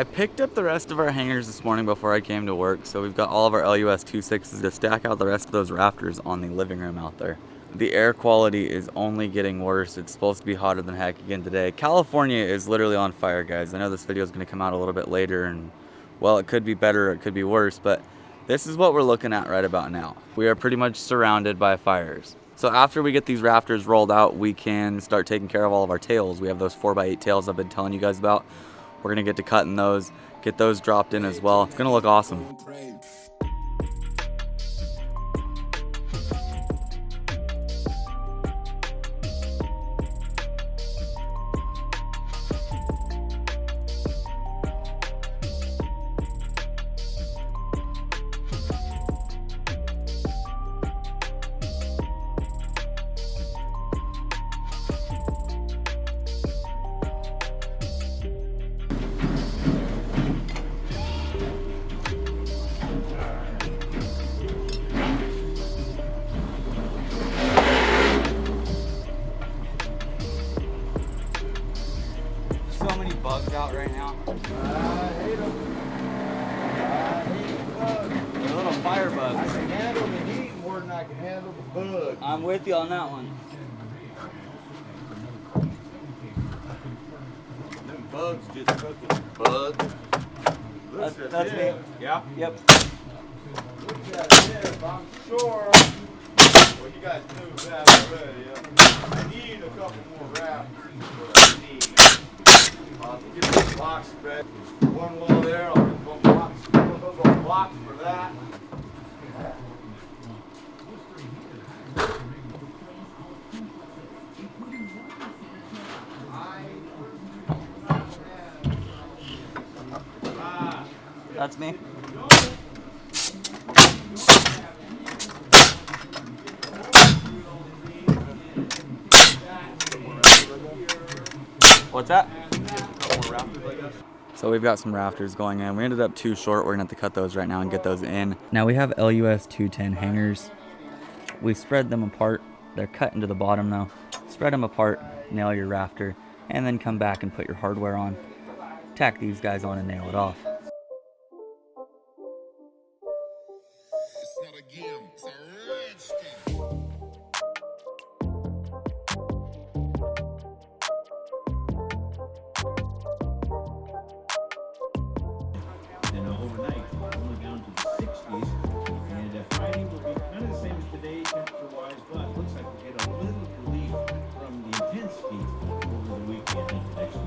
I picked up the rest of our hangers this morning before I came to work, so we've got all of our LUS 26s to stack out the rest of those rafters on the living room out there. The air quality is only getting worse. It's supposed to be hotter than heck again today. California is literally on fire, guys. I know this video is going to come out a little bit later, and well, it could be better or it could be worse, but this is what we're looking at right about now. We are pretty much surrounded by fires. So after we get these rafters rolled out, we can start taking care of all of our tails. We have those 4x8 tails I've been telling you guys about. We're gonna get to cutting those, get those dropped in as well. It's gonna look awesome. So many bugs out right now. I hate them. I hate the bugs. They're little fire I bugs. can handle the heat more than I can handle the bugs. I'm with you on that one. Them bugs just cooking. Bugs. That's me. Yeah? Yep. Look at this, I'm sure. Well, you guys knew that already. I need a couple more rafters. What I need. I'll get the block spread. One wall there, I'll get one block, one block for that. That's me. What's that? So we've got some rafters going in. We ended up too short. We're gonna have to cut those right now and get those in. Now we have LUS 210 hangers. We spread them apart. They're cut into the bottom though. Spread them apart, nail your rafter, and then come back and put your hardware on. Tack these guys on and nail it off. It's not a game, it's a redskin. And overnight, only down to the 60s. And Friday will be kind of the same as today, temperature-wise, but it looks like we'll get a little relief from the intense heat over the weekend and next week.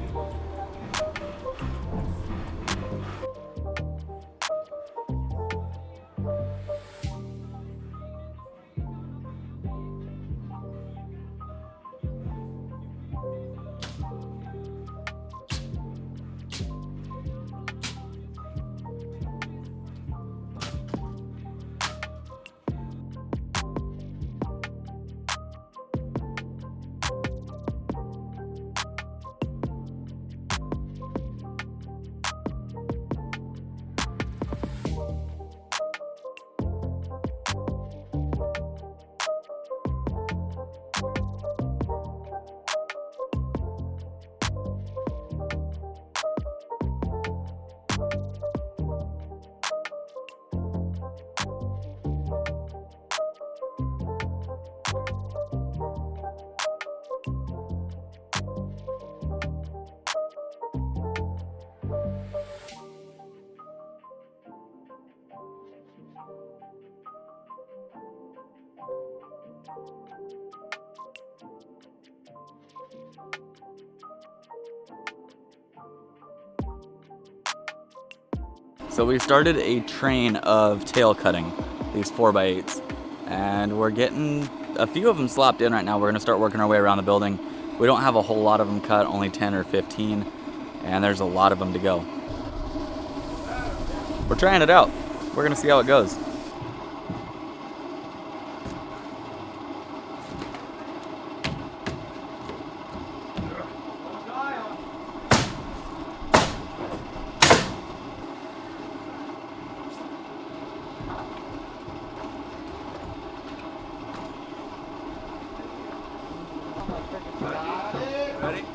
So we started a train of tail cutting, these 4x8s, and we're getting a few of them slapped in right now. We're gonna start working our way around the building. We don't have a whole lot of them cut, only 10 or 15, and there's a lot of them to go. We're trying it out. We're gonna see how it goes. Ready? Ready?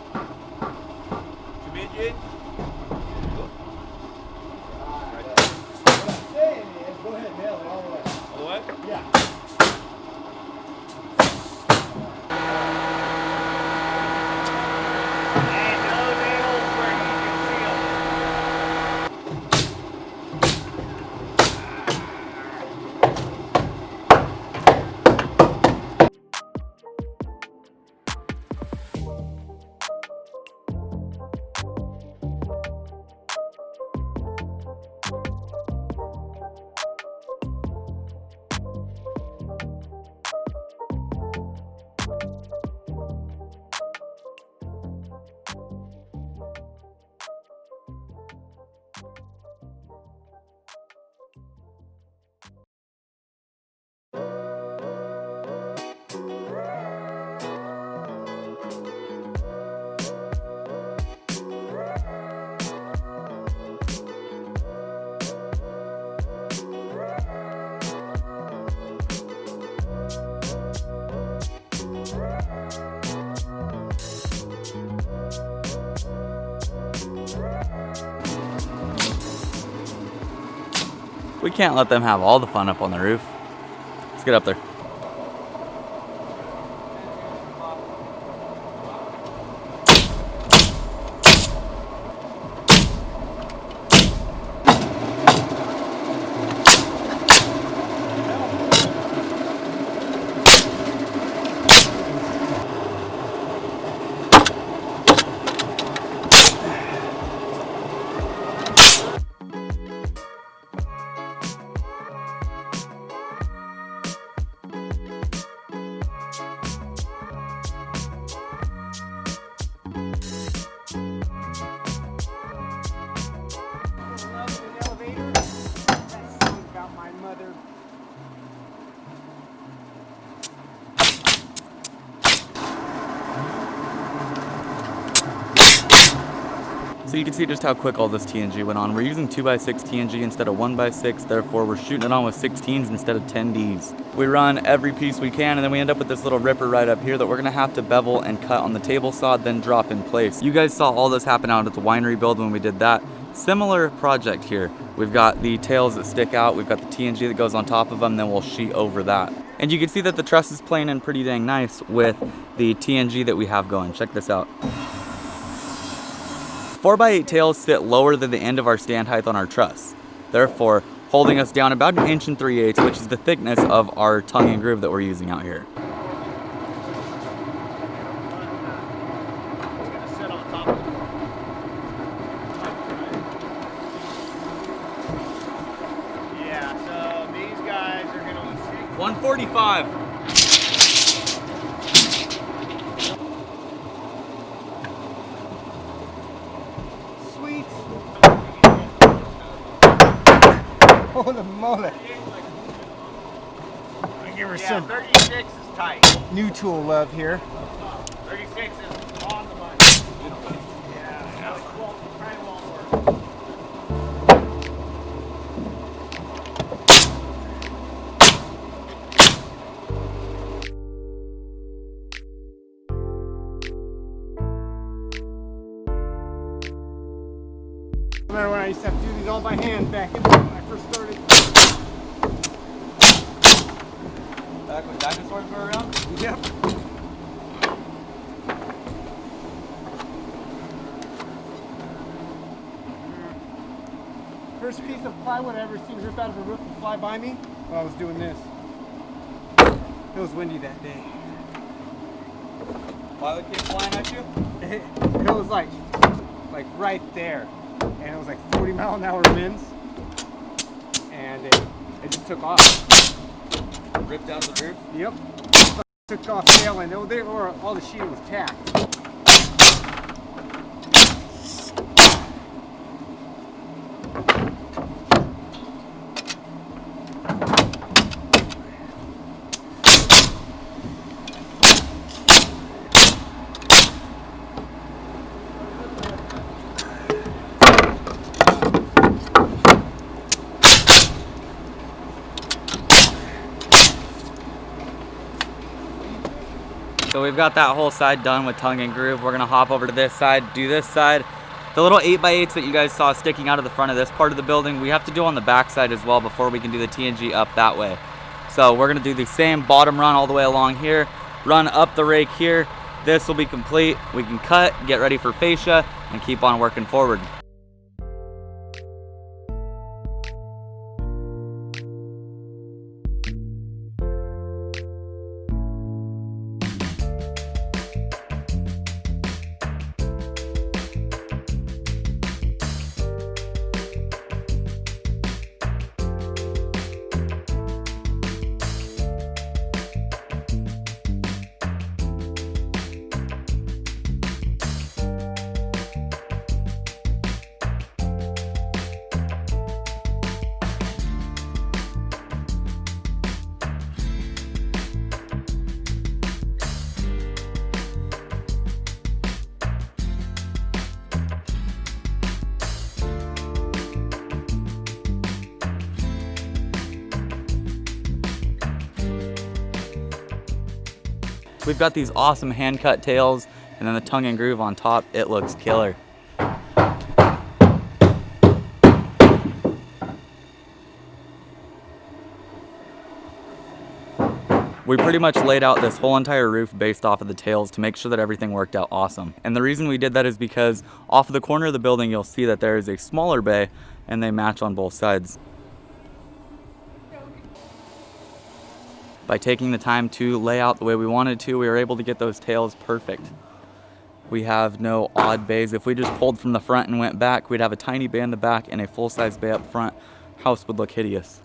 We can't let them have all the fun up on the roof. Let's get up there. So you can see just how quick all this TNG went on. We're using 2x6 TNG instead of 1x6, therefore we're shooting it on with 16s instead of 10Ds. We run every piece we can, and then we end up with this little ripper right up here that we're gonna have to bevel and cut on the table saw, then drop in place. You guys saw all this happen out at the winery build when we did that. Similar project here. We've got the tails that stick out, we've got the TNG that goes on top of them, then we'll sheet over that. And you can see that the truss is playing in pretty dang nice with the TNG that we have going. Check this out. 4x8 tails sit lower than the end of our stand height on our truss, therefore holding us down about 1 3/8 inches, which is the thickness of our tongue and groove that we're using out here. Yeah, so these guys are gonna be 145. Sweet. Holy moly. I give her some 36 is tight. new tool love here. 36 is on the money. Yeah, well, probably won't work. I remember when I used to have to do these all by hand back when I first started. Back when dinosaurs were around? Yep. First piece of plywood I ever seen rip out of a roof and fly by me while I was doing this. It was windy that day. Plywood came flying at you? It was like right there, and it was like 40-mile-an-hour winds, and it just took off. Ripped out the roof? Yep. Took off tail, and all the sheeting was tacked. So we've got that whole side done with tongue and groove. We're gonna hop over to this side, do this side. The little 8x8s that you guys saw sticking out of the front of this part of the building, we have to do on the back side as well before we can do the TNG up that way. So we're gonna do the same bottom run all the way along here, run up the rake here. This will be complete. We can cut, get ready for fascia, and keep on working forward. We've got these awesome hand cut tails and then the tongue and groove on top. It looks killer. We pretty much laid out this whole entire roof based off of the tails to make sure that everything worked out awesome. And the reason we did that is because off of the corner of the building, you'll see that there is a smaller bay and they match on both sides. By taking the time to lay out the way we wanted to, we were able to get those tails perfect. We have no odd bays. If we just pulled from the front and went back, we'd have a tiny bay in the back and a full-size bay up front. House would look hideous.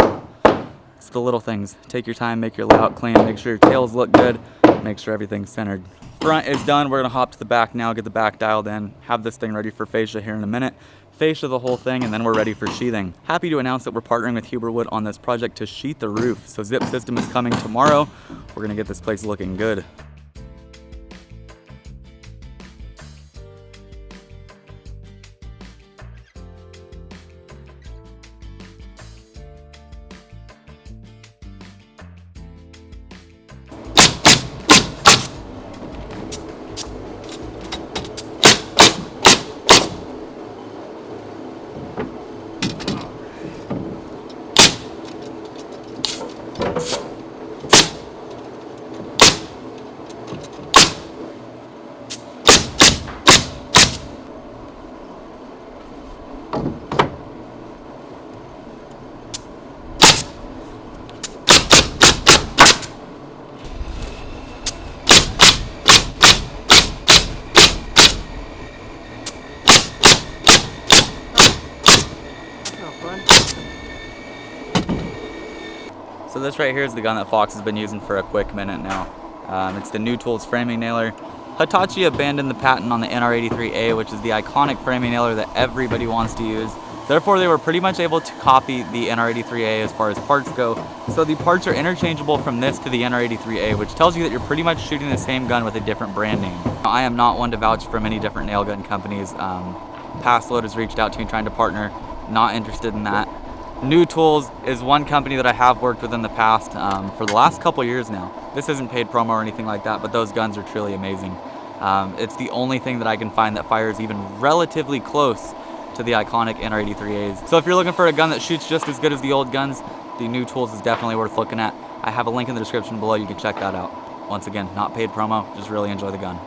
It's the little things. Take your time, make your layout clean, make sure your tails look good, make sure everything's centered. Front is done. We're gonna hop to the back now, get the back dialed in, have this thing ready for fascia here in a minute. Fascia the whole thing, and then we're ready for sheathing. Happy to announce that we're partnering with Huber Wood on this project to sheath the roof. So zip system is coming tomorrow. We're gonna get this place looking good. So this right here is the gun that Fox has been using for a quick minute now. It's the New Tools framing nailer. Hitachi abandoned the patent on the NR83A, which is the iconic framing nailer that everybody wants to use. Therefore, they were pretty much able to copy the NR83A as far as parts go. So the parts are interchangeable from this to the NR83A, which tells you that you're pretty much shooting the same gun with a different brand name. I am not one to vouch for many different nail gun companies. Past Load has reached out to me trying to partner. Not interested in that. New Tools is one company that I have worked with in the past for the last couple years now. This isn't paid promo or anything like that, but those guns are truly amazing. It's the only thing that I can find that fires even relatively close to the iconic NR83As. So if you're looking for a gun that shoots just as good as the old guns, the New Tools is definitely worth looking at. I have a link in the description below. You can check that out. Once again, not paid promo, just really enjoy the gun.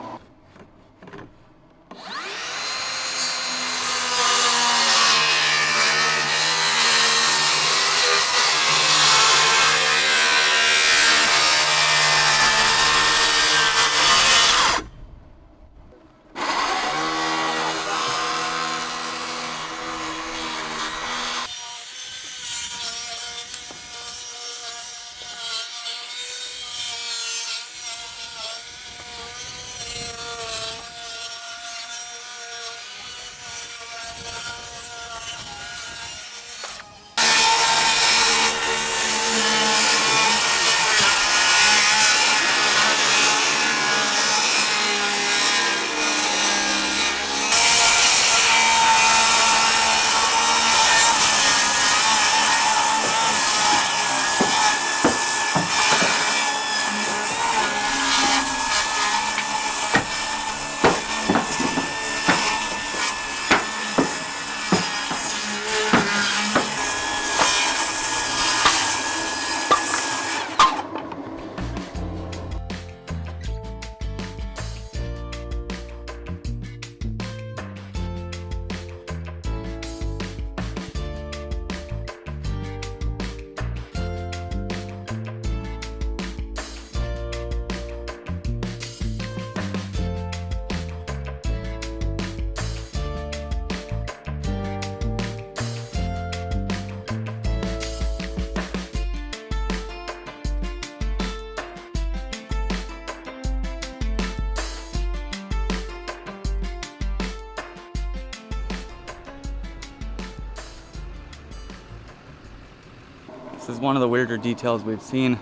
This is one of the weirder details we've seen.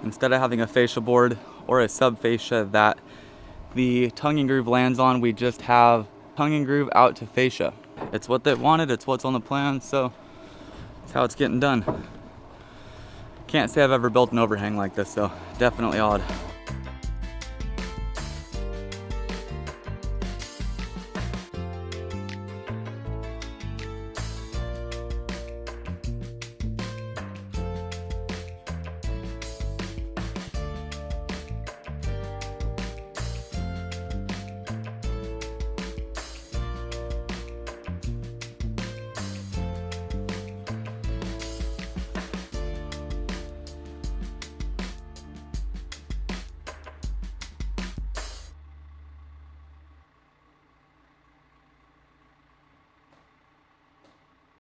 Instead of having a fascia board or a sub fascia that the tongue and groove lands on, we just have tongue and groove out to fascia. It's what they wanted, it's what's on the plan, so it's how it's getting done. Can't say I've ever built an overhang like this, so definitely odd.